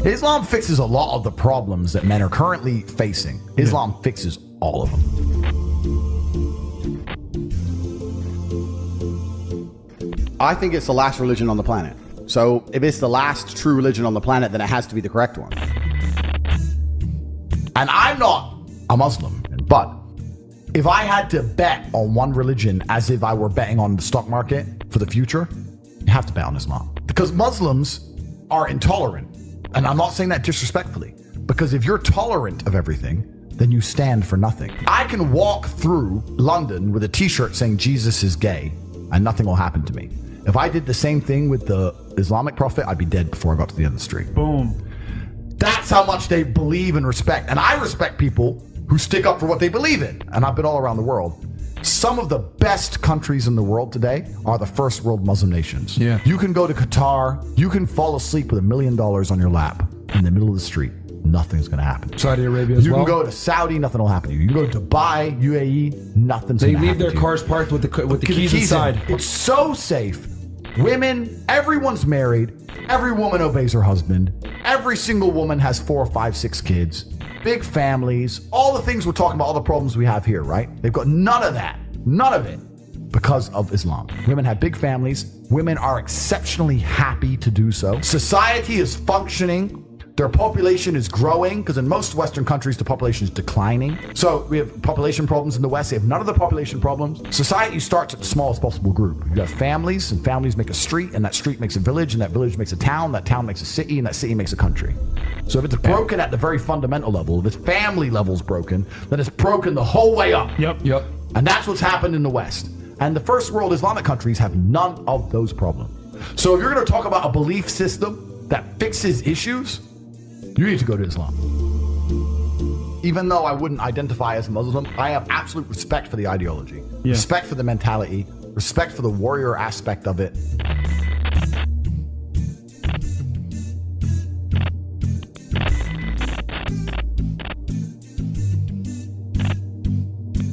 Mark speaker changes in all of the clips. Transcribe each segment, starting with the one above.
Speaker 1: Islam fixes a lot of the problems that men are currently facing. Islam fixes all of them.
Speaker 2: I think it's the last religion on the planet. So if it's the last true religion on the planet, then it has to be the correct one.
Speaker 1: And I'm not a Muslim, but if I had to bet on one religion as if I were betting on the stock market for the future, you have to bet on Islam. Because Muslims are intolerant. And I'm not saying that disrespectfully, because if you're tolerant of everything, then you stand for nothing. I can walk through London with a t-shirt saying Jesus is gay and nothing will happen to me. If I did the same thing with the Islamic prophet, I'd be dead before I got to the end of the street.
Speaker 3: Boom.
Speaker 1: That's how much they believe and respect. And I respect people who stick up for what they believe in. And I've been all around the world. Some of the best countries in the world today are the first world Muslim nations.
Speaker 3: Yeah.
Speaker 1: You can go to Qatar, you can fall asleep with $1 million on your lap in the middle of the street. Nothing's going to happen.
Speaker 3: Saudi Arabia as
Speaker 1: You
Speaker 3: well.
Speaker 1: can go to Saudi, nothing will happen to you. You can go to Dubai, UAE, nothing's going to happen.
Speaker 3: They leave their
Speaker 1: to you.
Speaker 3: cars parked with the keys inside.
Speaker 1: It's so safe. Women, everyone's married. Every woman obeys her husband. Every single woman has 4, 5, 6 kids. Big families. All the things we're talking about, all the problems we have here, right? They've got none of that. None of it. Because of Islam. Women have big families. Women are exceptionally happy to do so. Society is functioning. Their population is growing, because in most Western countries, the population is declining. So we have population problems in the West. They have none of the population problems. Society starts at the smallest possible group. You have families, and families make a street, and that street makes a village, and that village makes a town, that town makes a city, and that city makes a country. So if it's broken at the very fundamental level, if its family level's broken, then it's broken the whole way up.
Speaker 3: Yep.
Speaker 1: And that's what's happened in the West. And the first world Islamic countries have none of those problems. So if you're going to talk about a belief system that fixes issues, you need to go to Islam. Even though I wouldn't identify as a Muslim, I have absolute respect for the ideology, respect for the mentality, respect for the warrior aspect of it.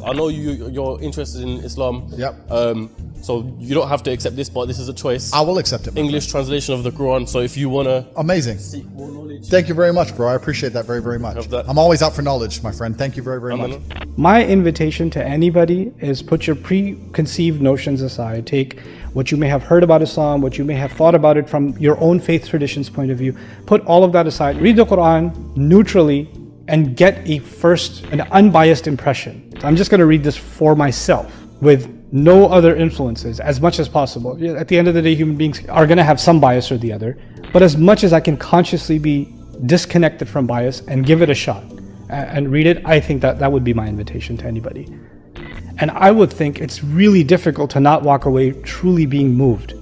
Speaker 4: I know you're interested in Islam.
Speaker 2: Yep.
Speaker 4: So you don't have to accept this, but this is a choice.
Speaker 2: I will accept it.
Speaker 4: English translation of the Quran. So if you wanna
Speaker 2: Amazing.
Speaker 4: seek more knowledge,
Speaker 2: Thank you very much, bro. I appreciate that very, very much.
Speaker 4: Have that.
Speaker 2: I'm always out for knowledge, my friend. Thank you very, very much.
Speaker 5: My invitation to anybody is put your preconceived notions aside. Take what you may have heard about Islam, what you may have thought about it from your own faith tradition's point of view. Put all of that aside. Read the Quran neutrally and get an unbiased impression. So I'm just going to read this for myself with no other influences as much as possible. At the end of the day, human beings are going to have some bias or the other, but as much as I can consciously be disconnected from bias and give it a shot and read it, I think that would be my invitation to anybody. And I would think it's really difficult to not walk away truly being moved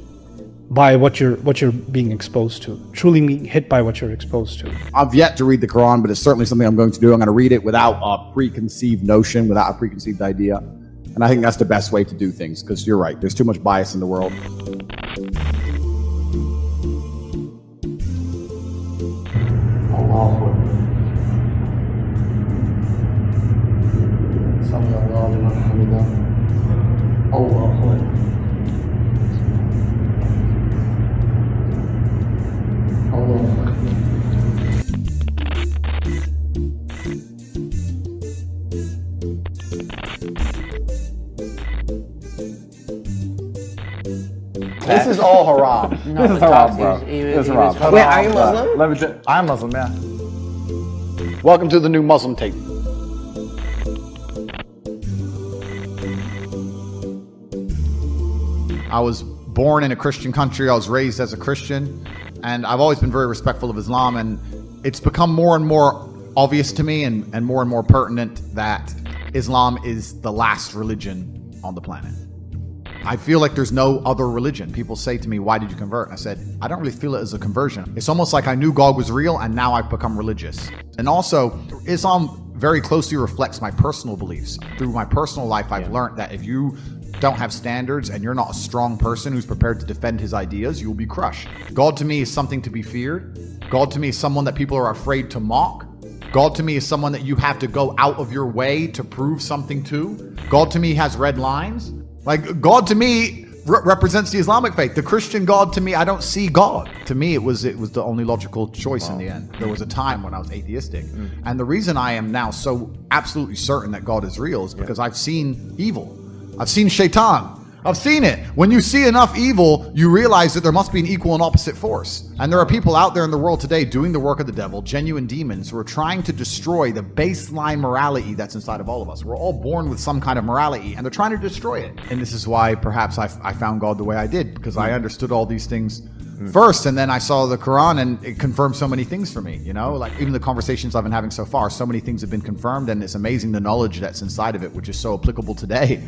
Speaker 5: by what you're being exposed to, truly being hit by what you're exposed to.
Speaker 2: I've yet to read the Quran, but it's certainly something I'm going to do. I'm going to read it without a preconceived notion, without a preconceived idea. And I think that's the best way to do things, because you're right. There's too much bias in the world. This is all haram.
Speaker 6: No, this is haram, bro. This is haram.
Speaker 7: Wait, are you Muslim?
Speaker 6: Let me I'm Muslim, yeah.
Speaker 2: Welcome to the new Muslim Tate. I was born in a Christian country. I was raised as a Christian, and I've always been very respectful of Islam, and it's become more and more obvious to me and more pertinent that Islam is the last religion on the planet. I feel like there's no other religion. People say to me, why did you convert? And I said, I don't really feel it as a conversion. It's almost like I knew God was real and now I've become religious. And also, Islam very closely reflects my personal beliefs. Through my personal life, I've learned that if you don't have standards and you're not a strong person who's prepared to defend his ideas, you will be crushed. God to me is something to be feared. God to me is someone that people are afraid to mock. God to me is someone that you have to go out of your way to prove something to. God to me has red lines. Like, God to me represents the Islamic faith. The Christian God, to me, I don't see God. To me, it was the only logical choice in the end. There was a time when I was atheistic. And the reason I am now so absolutely certain that God is real is because I've seen evil. I've seen shaitan. I've seen it. When you see enough evil, you realize that there must be an equal and opposite force. And there are people out there in the world today doing the work of the devil, genuine demons, who are trying to destroy the baseline morality that's inside of all of us. We're all born with some kind of morality, and they're trying to destroy it. And this is why perhaps I found God the way I did, because I understood all these things first, and then I saw the Quran, and it confirmed so many things for me. You know, like even the conversations I've been having so far, so many things have been confirmed, and it's amazing the knowledge that's inside of it, which is so applicable today.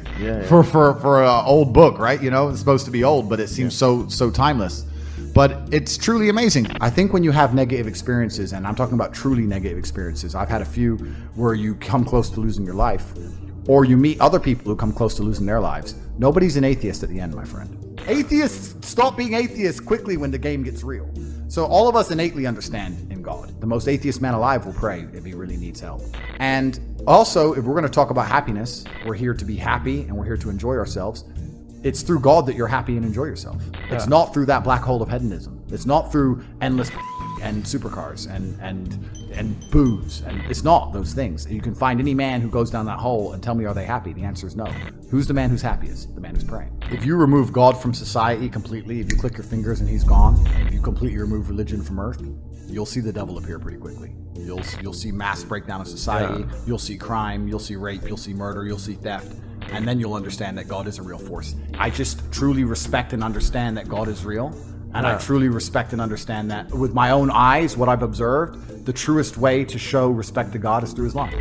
Speaker 2: For an old book, right? You know, it's supposed to be old, but it seems so timeless. But it's truly amazing.
Speaker 1: I think when you have negative experiences, and I'm talking about truly negative experiences, I've had a few where you come close to losing your life, or you meet other people who come close to losing their lives. Nobody's an atheist at the end, my friend. Atheists stop being atheists quickly when the game gets real. So all of us innately understand in God. The most atheist man alive will pray if he really needs help. And also, if we're going to talk about happiness, we're here to be happy and we're here to enjoy ourselves. It's through God that you're happy and enjoy yourself. It's not through that black hole of hedonism. It's not through endless and supercars and booze. And it's not those things. You can find any man who goes down that hole and tell me, are they happy? The answer is no. Who's the man who's happiest? The man who's praying. If you remove God from society completely, if you click your fingers and he's gone, if you completely remove religion from earth, you'll see the devil appear pretty quickly. You'll see mass breakdown of society. You'll see crime. You'll see rape. You'll see murder. You'll see theft. And then you'll understand that God is a real force. I just truly respect and understand that God is real. And I truly respect and understand that with my own eyes, what I've observed, the truest way to show respect to God is through Islam.